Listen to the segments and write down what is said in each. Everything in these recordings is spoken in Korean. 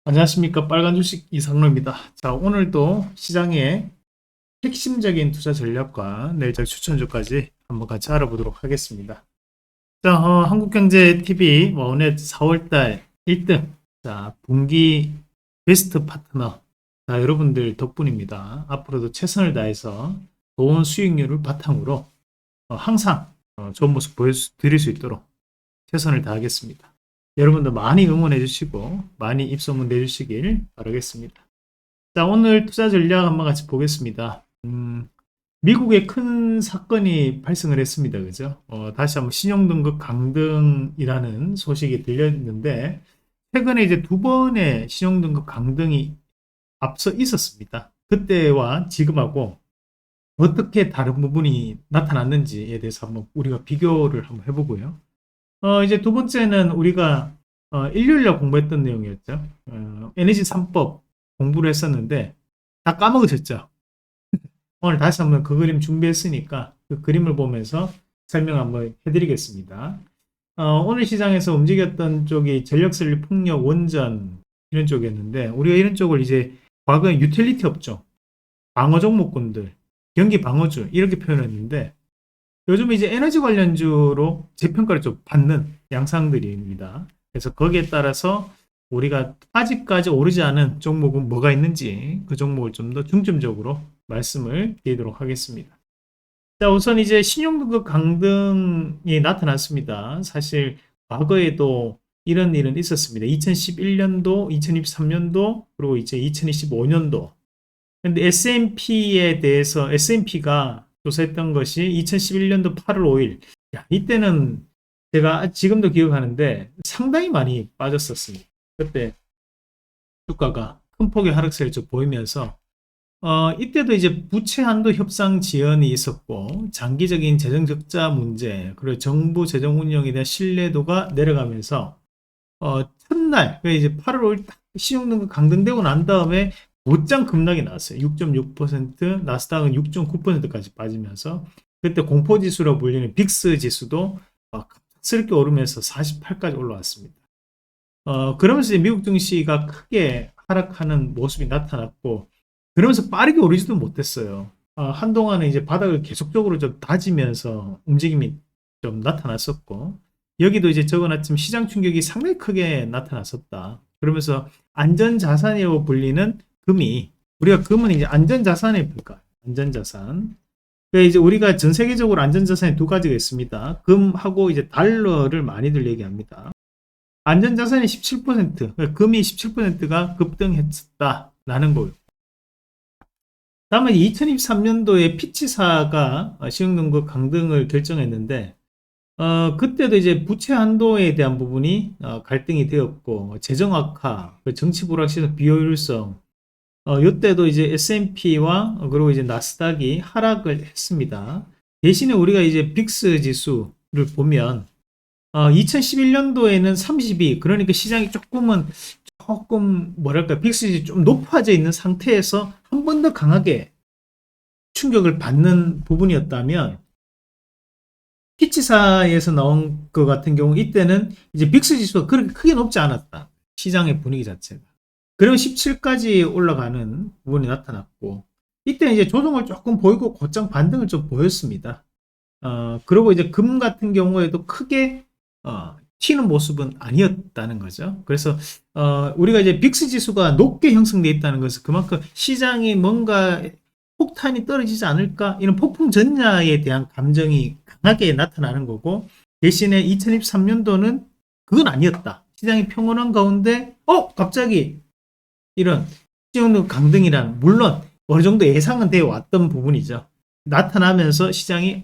안녕하십니까. 빨간 주식 이상로입니다. 자, 오늘도 시장의 핵심적인 투자 전략과 내일장 추천주까지 한번 같이 알아보도록 하겠습니다. 자, 한국경제TV 오늘 4월달 1등, 자, 분기 베스트 파트너, 자, 여러분들 덕분입니다. 앞으로도 최선을 다해서 좋은 수익률을 바탕으로 항상 좋은 모습 보여드릴 수 있도록 최선을 다하겠습니다. 여러분도 많이 응원해 주시고 많이 입소문 내주시길 바라겠습니다. 자, 오늘 투자 전략 한번 같이 보겠습니다. 미국에 큰 사건이 발생을 했습니다. 그죠? 다시 한번 신용등급 강등이라는 소식이 들렸는데, 최근에 이제 두 번의 신용등급 강등이 앞서 있었습니다. 그때와 지금하고 어떻게 다른 부분이 나타났는지에 대해서 한번 우리가 비교를 한번 해보고요. 이제 두 번째는 우리가 일요일날 공부했던 내용이었죠. 에너지 3법 공부를 했었는데 다 까먹으셨죠? 오늘 다시 한번 그 그림 준비했으니까 그 그림을 보면서 설명 한번 해드리겠습니다. 오늘 시장에서 움직였던 쪽이 전력설립, 풍력, 원전 이런 쪽이었는데 우리가 이런 쪽을 이제 과거에 유틸리티 업종, 방어 종목군들, 경기 방어주 이렇게 표현했는데 요즘 이제 에너지 관련주로 재평가를 좀 받는 양상들입니다. 그래서 거기에 따라서 우리가 아직까지 오르지 않은 종목은 뭐가 있는지 그 종목을 좀 더 중점적으로 말씀을 드리도록 하겠습니다. 자, 우선 이제 신용등급 강등이 나타났습니다. 사실 과거에도 이런 일은 있었습니다. 2011년도, 2023년도, 그리고 이제 2025년도. 근데 S&P에 대해서 S&P가 조사했던 것이 2011년도 8월 5일. 야, 이때는 제가 지금도 기억하는데 상당히 많이 빠졌었습니다. 그때 주가가 큰 폭의 하락세를 좀 보이면서 이때도 이제 부채 한도 협상 지연이 있었고 장기적인 재정 적자 문제 그리고 정부 재정 운영에 대한 신뢰도가 내려가면서 첫날 이제 8월 5일 딱 신용등급 강등되고 난 다음에 곧장 급락이 나왔어요. 6.6%, 나스닥은 6.9%까지 빠지면서 그때 공포지수라고 불리는 빅스 지수도 갑작스럽게 오르면서 48까지 올라왔습니다. 그러면서 이제 미국 증시가 크게 하락하는 모습이 나타났고 그러면서 빠르게 오르지도 못했어요. 한동안은 이제 바닥을 계속적으로 좀 다지면서 움직임이 좀 나타났었고 여기도 이제 적어놨지만 시장 충격이 상당히 크게 나타났었다. 그러면서 안전자산이라고 불리는 금이 우리가 금은 이제 안전자산에 볼까? 안전자산. 그러니까 이제 우리가 전 세계적으로 안전자산이 두 가지가 있습니다. 금하고 이제 달러를 많이들 얘기합니다. 안전자산이 17%, 그러니까 금이 17%가 급등했다라는 거예요. 다음은 2023년도에 피치사가 신용등급 강등을 결정했는데 그때도 이제 부채 한도에 대한 부분이 갈등이 되었고 재정 악화, 정치 불확실성, 비효율성 이때도 이제 S&P와 그리고 이제 나스닥이 하락을 했습니다. 대신에 우리가 이제 빅스 지수를 보면 2011년도에는 32, 그러니까 시장이 조금 뭐랄까 빅스 지수 좀 높아져 있는 상태에서 한 번 더 강하게 충격을 받는 부분이었다면 피치사에서 나온 것 같은 경우 이때는 이제 빅스 지수가 그렇게 크게 높지 않았다. 시장의 분위기 자체가. 그러면 17까지 올라가는 부분이 나타났고 이때 이제 조정을 조금 보이고 곧장 반등을 좀 보였습니다. 그리고 이제 금 같은 경우에도 크게 튀는 모습은 아니었다는 거죠. 그래서 우리가 이제 빅스 지수가 높게 형성되어 있다는 것은 그만큼 시장이 뭔가 폭탄이 떨어지지 않을까 이런 폭풍 전야에 대한 감정이 강하게 나타나는 거고 대신에 2023년도는 그건 아니었다. 시장이 평온한 가운데 갑자기 이런 신용등급 강등이란 물론 어느 정도 예상은 되어 왔던 부분이죠. 나타나면서 시장이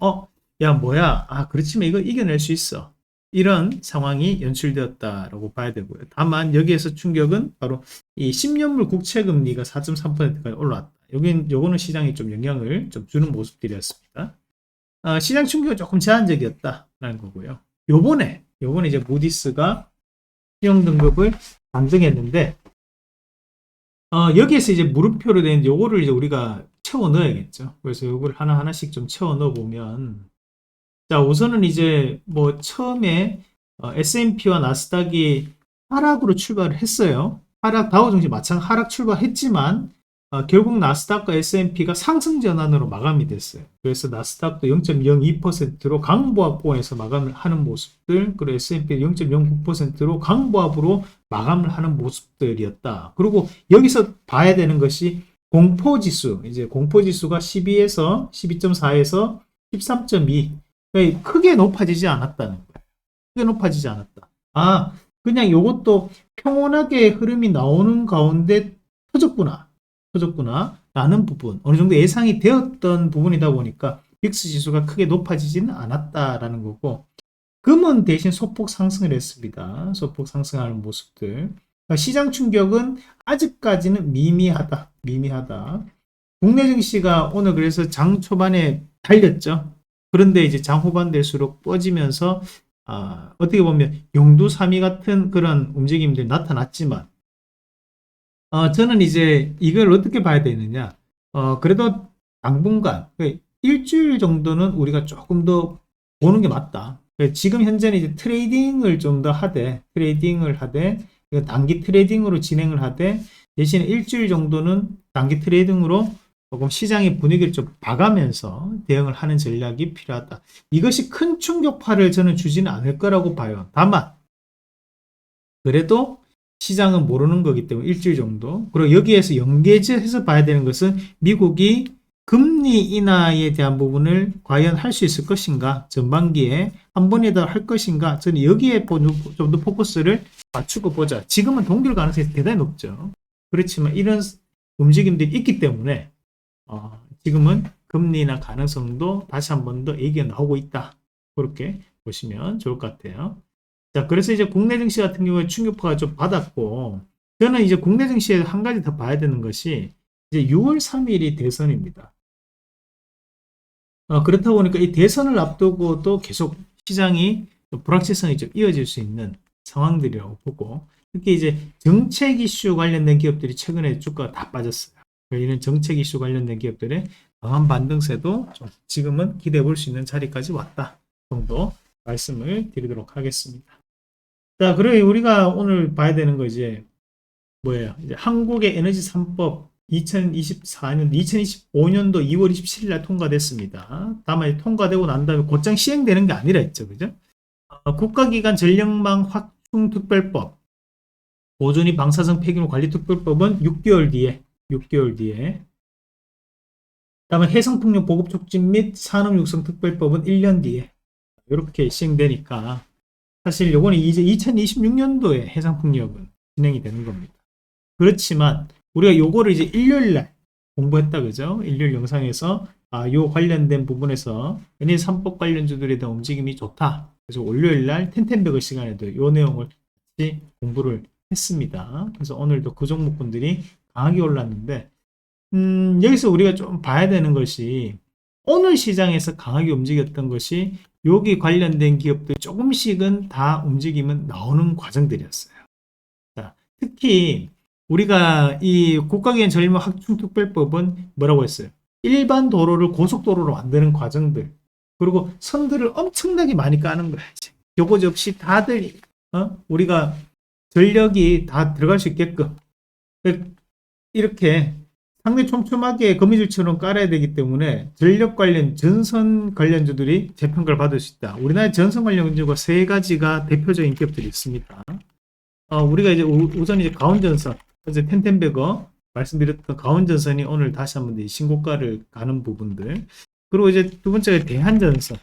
야 뭐야 그렇지만 이거 이겨낼 수 있어. 이런 상황이 연출되었다라고 봐야 되고요. 다만 여기에서 충격은 바로 이 10년물 국채 금리가 4.3%까지 올라왔다. 요거는 시장에 좀 영향을 좀 주는 모습들이었습니다. 시장 충격은 조금 제한적이었다라는 거고요. 요번에 이제 무디스가 신용등급을 반등했는데 여기에서 이제 물음표로 된 요거를 이제 우리가 채워 넣어야겠죠. 그래서 요걸 하나하나씩 좀 채워 넣어 보면 자, 우선은 이제 뭐 처음에 S&P와 나스닥이 하락으로 출발을 했어요. 다우증시 마찬가지 하락 출발했지만 결국 나스닥과 S&P가 상승 전환으로 마감이 됐어요. 그래서 나스닥도 0.02%로 강보합권에서 마감을 하는 모습들, 그리고 S&P 0.09%로 강보합으로 마감을 하는 모습들이었다. 그리고 여기서 봐야 되는 것이 공포지수, 이제 공포지수가 12에서 12.4에서 13.2, 크게 높아지지 않았다는 거예요. 크게 높아지지 않았다. 그냥 요것도 평온하게 흐름이 나오는 가운데 터졌구나 라는 부분, 어느 정도 예상이 되었던 부분이다 보니까 빅스 지수가 크게 높아지지는 않았다라는 거고, 금은 대신 소폭 상승을 했습니다. 소폭 상승하는 모습들. 그러니까 시장 충격은 아직까지는 미미하다. 국내 증시가 오늘 그래서 장 초반에 달렸죠. 그런데 이제 장 후반 될수록 뻗지면서 어떻게 보면 용두사미 같은 그런 움직임들이 나타났지만, 저는 이제 이걸 어떻게 봐야 되느냐. 그래도 당분간, 일주일 정도는 우리가 조금 더 보는 게 맞다. 지금 현재는 이제 트레이딩을 좀 더 하되, 단기 트레이딩으로 진행을 하되, 대신에 일주일 정도는 단기 트레이딩으로 조금 시장의 분위기를 좀 봐가면서 대응을 하는 전략이 필요하다. 이것이 큰 충격파를 저는 주지는 않을 거라고 봐요. 다만, 그래도 시장은 모르는 거기 때문에 일주일 정도. 그리고 여기에서 연계해서 봐야 되는 것은 미국이 금리 인하에 대한 부분을 과연 할 수 있을 것인가, 전반기에 한 번에 더 할 것인가, 저는 여기에 좀 더 포커스를 맞추고 보자. 지금은 동결 가능성이 대단히 높죠. 그렇지만 이런 움직임들이 있기 때문에 지금은 금리 인하 가능성도 다시 한 번 더 얘기가 나오고 있다. 그렇게 보시면 좋을 것 같아요. 자, 그래서 이제 국내 증시 같은 경우에 충격파가 좀 받았고, 저는 이제 국내 증시에 한 가지 더 봐야 되는 것이 이제 6월 3일이 대선입니다. 그렇다 보니까 이 대선을 앞두고도 계속 시장이 불확실성이 좀 이어질 수 있는 상황들이라고 보고, 특히 이제 정책 이슈 관련된 기업들이 최근에 주가가 다 빠졌어요. 이런 정책 이슈 관련된 기업들의 강한 반등세도 좀 지금은 기대해 볼 수 있는 자리까지 왔다 정도 말씀을 드리도록 하겠습니다. 자, 그리고 우리가 오늘 봐야 되는 거 이제 뭐예요? 이제 한국의 에너지 3법 2025년도 2월 27일 날 통과됐습니다. 다만 통과되고 난 다음에 곧장 시행되는 게 아니라 했죠. 그죠? 국가기관 전력망 확충 특별법, 보존이 방사성 폐기물 관리 특별법은 6개월 뒤에. 다음에 해상풍력 보급 촉진 및 산업 육성 특별법은 1년 뒤에. 이렇게 시행되니까 사실 요거는 이제 2026년도에 해상풍력은 진행이 되는 겁니다. 그렇지만 우리가 요거를 이제 일요일날 공부했다, 그죠? 일요일 영상에서 요 관련된 부분에서 에너지 3법 관련주들에 대한 움직임이 좋다. 그래서 월요일날 텐텐백을 시간에도 요 내용을 같이 공부를 했습니다. 그래서 오늘도 그 종목군들이 강하게 올랐는데, 여기서 우리가 좀 봐야 되는 것이 오늘 시장에서 강하게 움직였던 것이 여기 관련된 기업들 조금씩은 다 움직임은 나오는 과정들이었어요. 자, 특히 우리가 이 국가기관 전력망 확충특별법은 뭐라고 했어요? 일반 도로를 고속도로로 만드는 과정들, 그리고 선들을 엄청나게 많이 까는 거야. 요거 없이 다들 우리가 전력이 다 들어갈 수 있게끔 이렇게 상당히 촘촘하게 거미줄처럼 깔아야 되기 때문에 전력 관련 전선 관련주들이 재평가를 받을 수 있다. 우리나라의 전선 관련주가 세 가지가 대표적인 기업들이 있습니다. 우리가 이제 우선 이제 가온전선, 어제 텐텐베거 말씀드렸던 가온전선이 오늘 다시 한번 신고가를 가는 부분들. 그리고 이제 두 번째가 대한전선.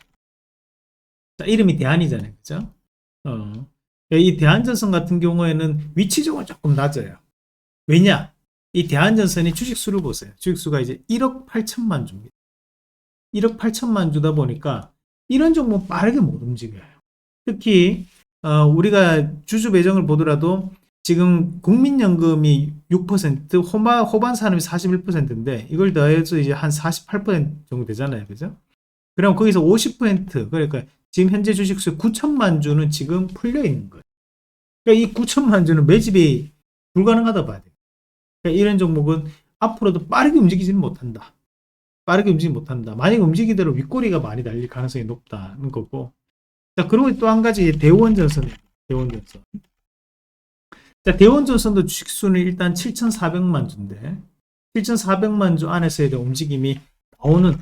자, 이름이 대한이잖아요, 그죠? 이 대한전선 같은 경우에는 위치적으로 조금 낮아요. 왜냐? 이 대한전선이 주식수를 보세요. 주식수가 이제 1억 8천만 주입니다. 1억 8천만 주다 보니까 이런 종목 빠르게 못 움직여요. 특히 우리가 주주 배정을 보더라도 지금 국민연금이 6%, 호반 산업이 41%인데 이걸 더해서 이제 한 48% 정도 되잖아요, 그죠? 그럼 거기서 50%, 그러니까 지금 현재 주식수 9천만 주는 지금 풀려 있는 거예요. 그러니까 이 9천만 주는 매집이 불가능하다 봐야 돼요. 그러니까 이런 종목은 앞으로도 빠르게 움직이지는 못한다. 만약에 움직이대로 윗꼬리가 많이 달릴 가능성이 높다는 거고. 자, 그리고 또 한 가지 대원전선. 자, 대원전선도 주식수는 일단 7,400만 주인데 7,400만 주 안에서의 움직임이 나오는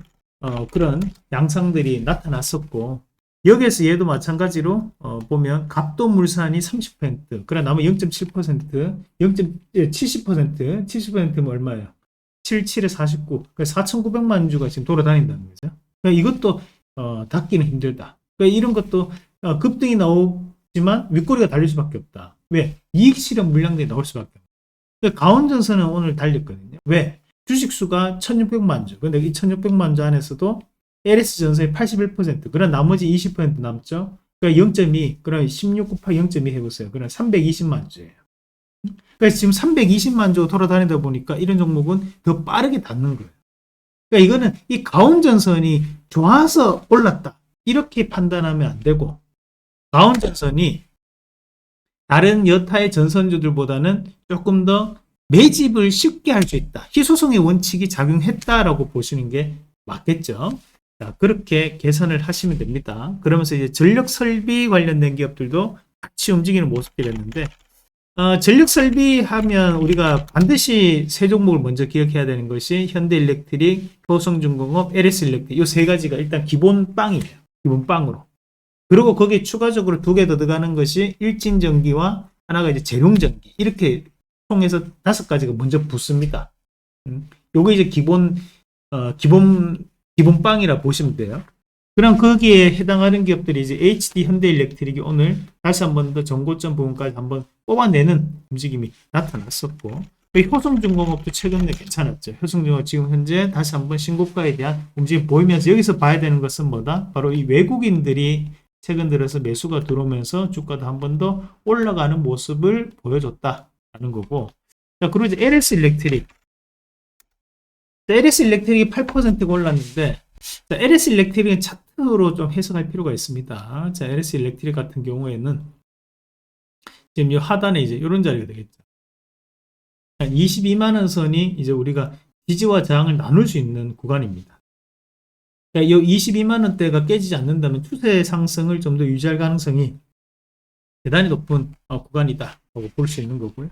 그런 양상들이 나타났었고, 여기에서 얘도 마찬가지로 보면 갑도물산이 30%, 그래 나머지 0.7%, 0.70%, 70%면 얼마예요? 77에 49, 4,900만 주가 지금 돌아다닌다는 거죠. 그러니까 이것도 닫기는 힘들다. 그러니까 이런 것도 급등이 나오지만 윗꼬리가 달릴 수밖에 없다. 왜? 이익 실현 물량들이 나올 수밖에 없다. 그러니까 가온전선은 오늘 달렸거든요. 왜? 주식수가 1600만 주. 근데 이 1600만 주 안에서도 LS전선이 81%, 그럼 나머지 20% 남죠? 그러니까 0.2, 그럼 16 곱하기 0.2 해보세요. 그럼 320만 주예요. 그래서 지금 320만 주 돌아다니다 보니까 이런 종목은 더 빠르게 닿는 거예요. 그러니까 이거는 이 가온전선이 좋아서 올랐다, 이렇게 판단하면 안 되고, 가온전선이 다른 여타의 전선주들보다는 조금 더 매집을 쉽게 할 수 있다, 희소성의 원칙이 작용했다라고 보시는 게 맞겠죠. 자, 그렇게 계산을 하시면 됩니다. 그러면서 이제 전력 설비 관련된 기업들도 같이 움직이는 모습이랬는데, 전력 설비 하면 우리가 반드시 세 종목을 먼저 기억해야 되는 것이 현대일렉트릭, 효성중공업, LS일렉트릭, 이 세 가지가 일단 기본빵이에요. 기본빵으로. 그리고 거기에 추가적으로 두 개 더 들어가는 것이 일진전기와 하나가 이제 재룡전기, 이렇게 통해서 5가지가 먼저 붙습니다. 요거 이제 기본빵이라 보시면 돼요. 그럼 거기에 해당하는 기업들이 이제 HD 현대일렉트릭이 오늘 다시 한 번 더 전고점 부분까지 한번 뽑아내는 움직임이 나타났었고, 효성중공업도 최근에 괜찮았죠. 효성중공업 지금 현재 다시 한번 신고가에 대한 움직임이 보이면서, 여기서 봐야 되는 것은 뭐다? 바로 이 외국인들이 최근 들어서 매수가 들어오면서 주가도 한 번 더 올라가는 모습을 보여줬다라는 거고. 자, 그리고 이제 LS일렉트릭이 8%가 올랐는데, 자, LS일렉트릭은 차트로 좀 해석할 필요가 있습니다. 자, LS일렉트릭 같은 경우에는 지금 이 하단에 이제 이런 자리가 되겠죠. 22만원 선이 이제 우리가 지지와 저항을 나눌 수 있는 구간입니다. 그러니까 이 22만원대가 깨지지 않는다면 추세 상승을 좀 더 유지할 가능성이 대단히 높은 구간이다 라고 볼 수 있는 거고요.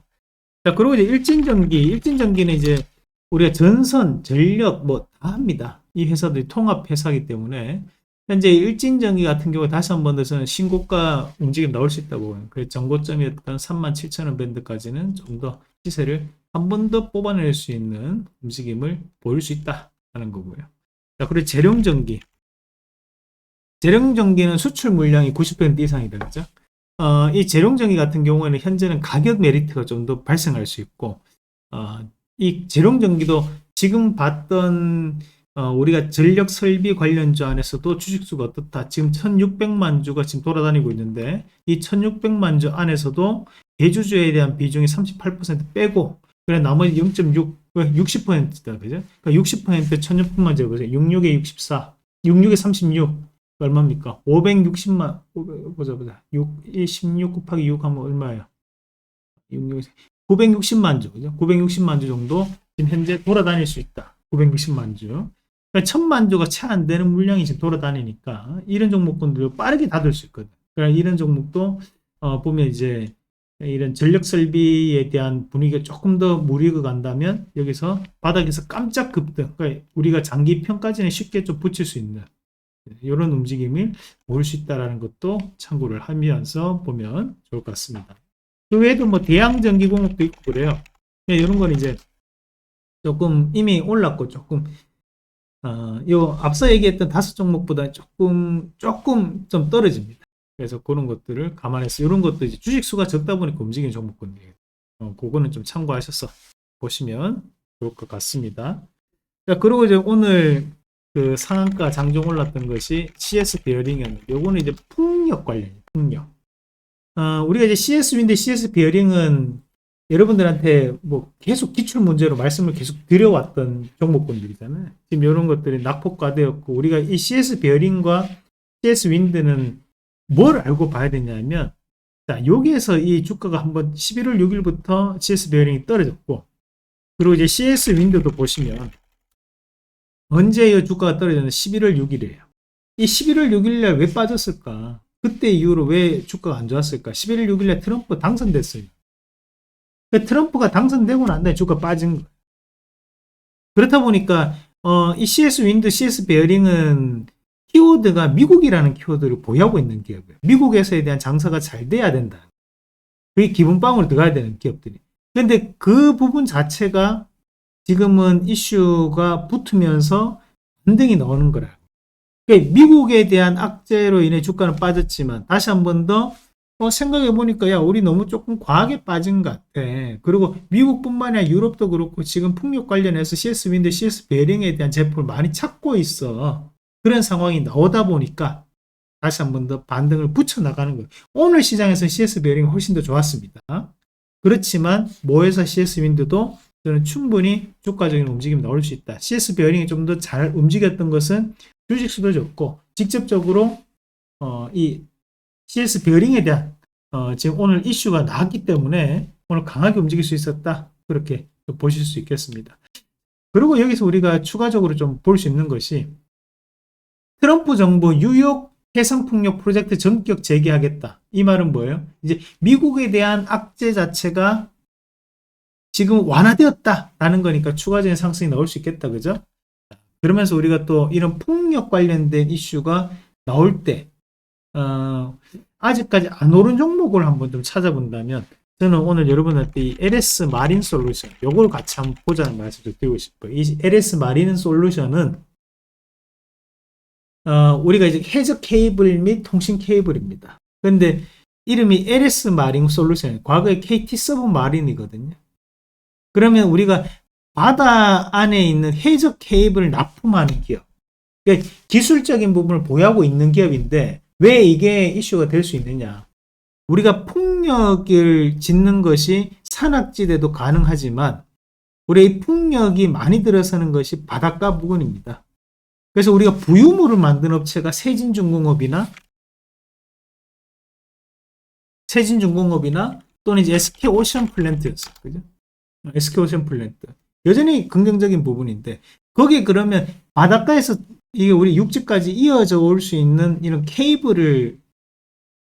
자, 그리고 이제 일진전기는 이제 우리가 전선, 전력 뭐 다 합니다. 이 회사들이 통합 회사이기 때문에 현재 일진전기 같은 경우 다시 한 번 더 저는 신고가 움직임 나올 수 있다고 봐요. 그래서 정고점이었던 37,000원 밴드까지는 좀 더 시세를 한 번 더 뽑아낼 수 있는 움직임을 보일 수 있다는 거고요. 자, 그리고 재룡전기는 수출 물량이 90% 이상이다, 그죠? 이 재룡전기 같은 경우에는 현재는 가격 메리트가 좀 더 발생할 수 있고, 이 재룡전기도 지금 봤던 우리가 전력 설비 관련주 안에서도 주식수가 어떻다? 지금 1600만 주가 지금 돌아다니고 있는데, 이 1600만 주 안에서도 대주주에 대한 비중이 38% 빼고, 그래 나머지 0.6, 60%다, 그죠? 그러니까 60% 1600만 주 보세요. 66에 64, 66에 36, 얼마입니까? 560만, 보자. 16 곱하기 6 하면 얼마예요? 960만 주, 그죠? 960만 주 정도 지금 현재 돌아다닐 수 있다. 960만 주. 그러니까 1000만 주가 채 안 되는 물량이 지금 돌아다니니까 이런 종목군들 빠르게 닫을 수 있거든. 그러니까 이런 종목도 보면 이제 이런 전력 설비에 대한 분위기가 조금 더 무리가 간다면 여기서 바닥에서 깜짝 급등, 그러니까 우리가 장기 평가전에 쉽게 좀 붙일 수 있는 이런 움직임을 보일 수 있다는 것도 참고를 하면서 보면 좋을 것 같습니다. 그 외에도 뭐 대양전기공업도 있고 그래요. 이런 건 이제 조금 이미 올랐고 조금 요 앞서 얘기했던 5종목보다 조금 좀 떨어집니다. 그래서 그런 것들을 감안해서 이런 것도 이제 주식수가 적다 보니까 움직이는 종목군이에요. 그거는 좀 참고하셔서 보시면 좋을 것 같습니다. 자, 그리고 이제 오늘 그 상한가 장중 올랐던 것이 CS 베어링이었는데, 요거는 이제 풍력 관련이에요. 풍력. 우리가 이제 CS 윈드, CS 베어링은 여러분들한테 뭐 계속 기출 문제로 말씀을 계속 드려왔던 종목군들이잖아요. 지금 이런 것들이 낙폭과대였고, 우리가 이 CS 베어링과 CS 윈드는 뭘 알고 봐야 되냐면, 자, 여기에서 이 주가가 한번 11월 6일부터 CS 베어링이 떨어졌고, 그리고 이제 CS 윈드도 보시면 언제 이 주가가 떨어졌는데 11월 6일이에요. 이 11월 6일날 왜 빠졌을까? 그때 이후로 왜 주가가 안 좋았을까? 11월 6일날 트럼프 당선됐어요. 그 트럼프가 당선되고 난 다음에 주가 빠진 거예요. 그렇다 보니까 이 CS 윈드, CS 베어링은 키워드가 미국이라는 키워드를 보유하고 있는 기업이에요. 미국에서에 대한 장사가 잘 돼야 된다. 그게 기본빵으로 들어가야 되는 기업들이. 근데 그 부분 자체가 지금은 이슈가 붙으면서 반등이 나오는 거라. 그러니까 미국에 대한 악재로 인해 주가는 빠졌지만 다시 한 번 더 생각해 보니까 야 우리 너무 조금 과하게 빠진 것 같아. 그리고 미국뿐만 아니라 유럽도 그렇고 지금 풍력 관련해서 CS 윈드, CS 베링에 대한 제품을 많이 찾고 있어. 그런 상황이 나오다 보니까 다시 한 번 더 반등을 붙여 나가는 거예요. 오늘 시장에서 CS 베링이 훨씬 더 좋았습니다. 그렇지만 모회사 CS 윈드도 저는 충분히 주가적인 움직임이 나올 수 있다. CS 베어링이 좀 더 잘 움직였던 것은 주식수도 좋고 직접적으로 이 CS 베어링에 대한 지금 오늘 이슈가 나왔기 때문에 오늘 강하게 움직일 수 있었다. 그렇게 보실 수 있겠습니다. 그리고 여기서 우리가 추가적으로 좀 볼 수 있는 것이 트럼프 정부 뉴욕 해상풍력 프로젝트 전격 재개하겠다. 이 말은 뭐예요? 이제 미국에 대한 악재 자체가 지금 완화되었다라는 거니까 추가적인 상승이 나올 수 있겠다. 그죠? 그러면서 우리가 또 이런 풍력 관련된 이슈가 나올 때 아직까지 안 오른 종목을 한번 좀 찾아본다면 저는 오늘 여러분한테 이 LS 마린 솔루션 요걸 같이 한번 보자는 말씀을 드리고 싶어요. 이 LS 마린 솔루션은 우리가 이제 해저 케이블 및 통신 케이블입니다. 근데 이름이 LS 마린 솔루션, 과거에 KT 서브 마린이거든요. 그러면 우리가 바다 안에 있는 해저 케이블을 납품하는 기업, 그러니까 기술적인 부분을 보유하고 있는 기업인데 왜 이게 이슈가 될 수 있느냐? 우리가 풍력을 짓는 것이 산악지대도 가능하지만 우리 이 풍력이 많이 들어서는 것이 바닷가 부근입니다. 그래서 우리가 부유물을 만드는 업체가 세진중공업이나 또는 이제 SK오션 플랜트였어요. 그죠? SK오션 플랜트. 여전히 긍정적인 부분인데 거기에 그러면 바닷가에서 이게 우리 육지까지 이어져 올 수 있는 이런 케이블을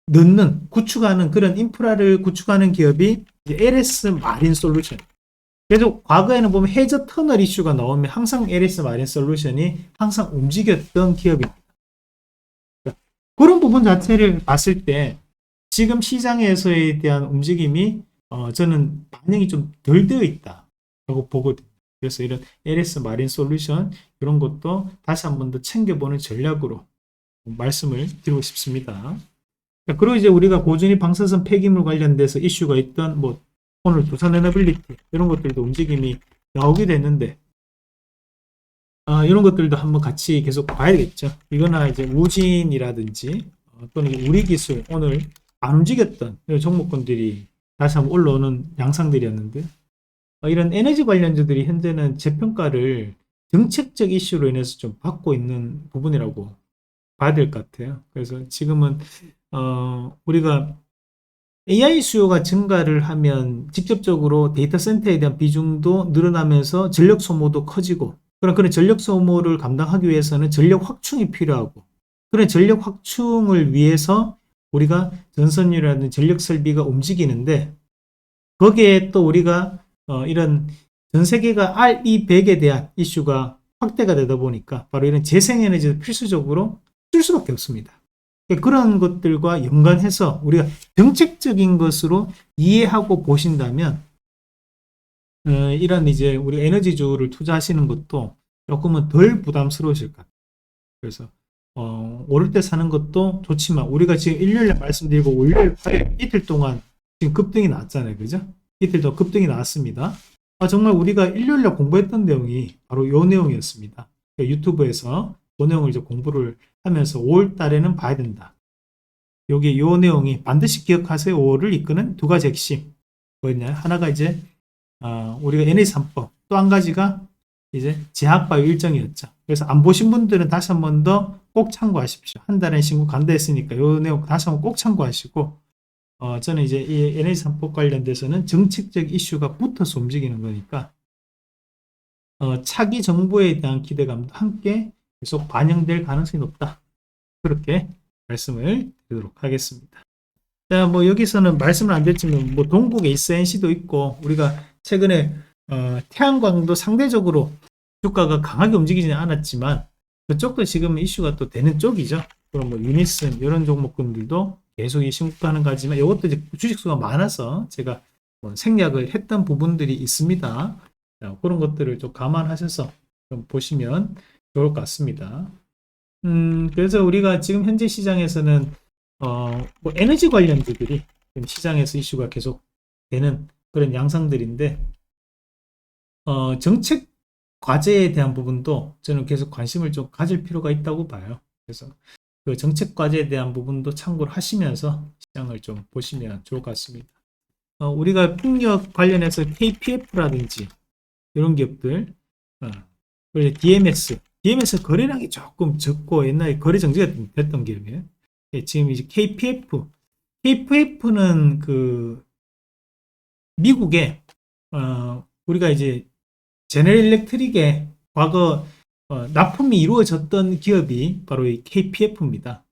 넣는, 구축하는 그런 인프라를 구축하는 기업이 LS 마린 솔루션. 그래서 과거에는 보면 해저 터널 이슈가 나오면 항상 LS 마린 솔루션이 항상 움직였던 기업입니다. 그런 부분 자체를 봤을 때 지금 시장에서에 대한 움직임이 저는 반영이 좀 덜 되어 있다라고 보거든요. 그래서 이런 LS 마린 솔루션 이런 것도 다시 한 번 더 챙겨보는 전략으로 말씀을 드리고 싶습니다. 그리고 이제 우리가 고준위 방사선 폐기물 관련돼서 이슈가 있던 뭐 오늘 두산에너빌리티 이런 것들도 움직임이 나오게 됐는데 이런 것들도 한번 같이 계속 봐야겠죠. 이거나 이제 우진이라든지 또는 우리기술 오늘 안 움직였던 이런 종목군들이 다시 한번 올라오는 양상들이었는데 이런 에너지 관련주들이 현재는 재평가를 정책적 이슈로 인해서 좀 받고 있는 부분이라고 봐야 될 것 같아요. 그래서 지금은 우리가 AI 수요가 증가를 하면 직접적으로 데이터 센터에 대한 비중도 늘어나면서 전력 소모도 커지고 그런 전력 소모를 감당하기 위해서는 전력 확충이 필요하고 그런 전력 확충을 위해서 우리가 전선이라는 전력 설비가 움직이는데 거기에 또 우리가 이런 전 세계가 RE100에 대한 이슈가 확대가 되다 보니까 바로 이런 재생에너지도 필수적으로 쓸 수밖에 없습니다. 그런 것들과 연관해서 우리가 정책적인 것으로 이해하고 보신다면 이런 이제 우리 에너지주를 투자하시는 것도 조금은 덜 부담스러우실 것 같아요. 그래서 오를 때 사는 것도 좋지만 우리가 지금 일요일에 말씀드리고 월요일, 화요일 이틀 동안 지금 급등이 나왔잖아요. 그죠? 이틀 더 급등이 나왔습니다. 정말 우리가 일요일에 공부했던 내용이 바로 이 내용이었습니다. 그러니까 유튜브에서 그 내용을 이제 공부를 하면서 5월 달에는 봐야 된다. 여기 이 내용이 반드시 기억하세요. 5월을 이끄는 두 가지 핵심. 뭐였냐? 하나가 이제 우리가 NA 3법, 또 한 가지가 이제 제약바이오 일정이었죠. 그래서 안 보신 분들은 다시 한 번 더 꼭 참고하십시오. 한 달에 신고 간다 했으니까 이 내용 다시 한번 꼭 참고하시고 저는 이제 이 NA 3법 관련돼서는 정책적 이슈가 붙어서 움직이는 거니까 차기 정부에 대한 기대감도 함께 계속 반영될 가능성이 높다. 그렇게 말씀을 드리도록 하겠습니다. 자, 뭐 여기서는 말씀을 안 드렸지만 뭐 동국에 SNC도 있고 우리가 최근에 태양광도 상대적으로 주가가 강하게 움직이지는 않았지만 그쪽도 지금 이슈가 또 되는 쪽이죠. 그럼 뭐 유니슨 이런 종목군들도 계속 이 신고가는 가지만 이것도 이제 주식수가 많아서 제가 뭐 생략을 했던 부분들이 있습니다. 자, 그런 것들을 좀 감안하셔서 좀 보시면 좋을 것 같습니다. 그래서 우리가 지금 현재 시장에서는 뭐 에너지 관련주들이 지금 시장에서 이슈가 계속 되는 그런 양상들인데 정책 과제에 대한 부분도 저는 계속 관심을 좀 가질 필요가 있다고 봐요. 그래서 그 정책 과제에 대한 부분도 참고를 하시면서 시장을 좀 보시면 좋을 것 같습니다. 우리가 풍력 관련해서 KPF라든지 이런 기업들, 그리고 DMS 거래량이 조금 적고 옛날에 거래 정지가 됐던 기업이에요. 예, 지금 이제 KPF는 그 미국에 우리가 이제 제너럴 일렉트릭의 과거 납품이 이루어졌던 기업이 바로 이 KPF입니다.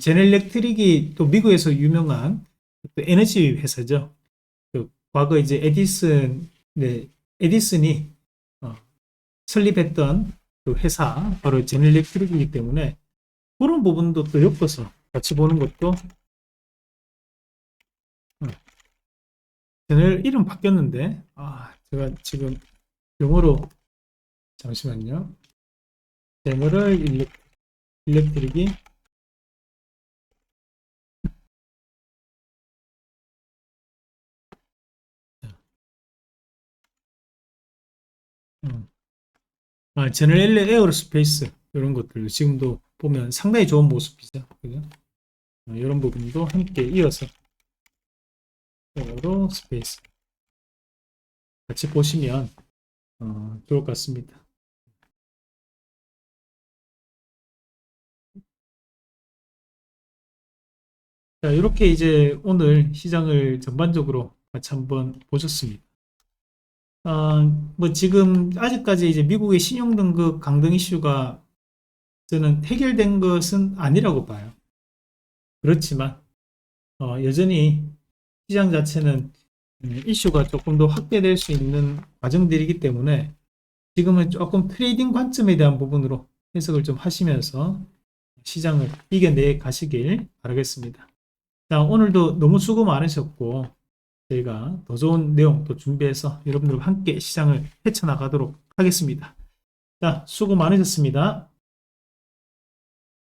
제너럴 일렉트릭이 또 미국에서 유명한 또 에너지 회사죠. 그 과거 이제 에디슨이 설립했던 그 회사 바로 제너럴 일렉트릭이기 때문에 그런 부분도 또 엮어서 같이 보는 것도 제너럴 이름 바뀌었는데 제가 지금 영어로 잠시만요. 제너럴 일렉트릭이 제너럴 에어로스페이스 이런 것들 지금도 보면 상당히 좋은 모습이죠. 그죠? 이런 부분도 함께 이어서 에어로스페이스 같이 보시면 좋을 것 같습니다. 자, 이렇게 이제 오늘 시장을 전반적으로 같이 한번 보셨습니다. 뭐 지금 아직까지 이제 미국의 신용등급 강등 이슈가 저는 해결된 것은 아니라고 봐요. 그렇지만 여전히 시장 자체는 이슈가 조금 더 확대될 수 있는 과정들이기 때문에 지금은 조금 트레이딩 관점에 대한 부분으로 해석을 좀 하시면서 시장을 이겨내 가시길 바라겠습니다. 자, 오늘도 너무 수고 많으셨고 저희가 더 좋은 내용 또 준비해서 여러분들과 함께 시장을 헤쳐나가도록 하겠습니다. 자, 수고 많으셨습니다.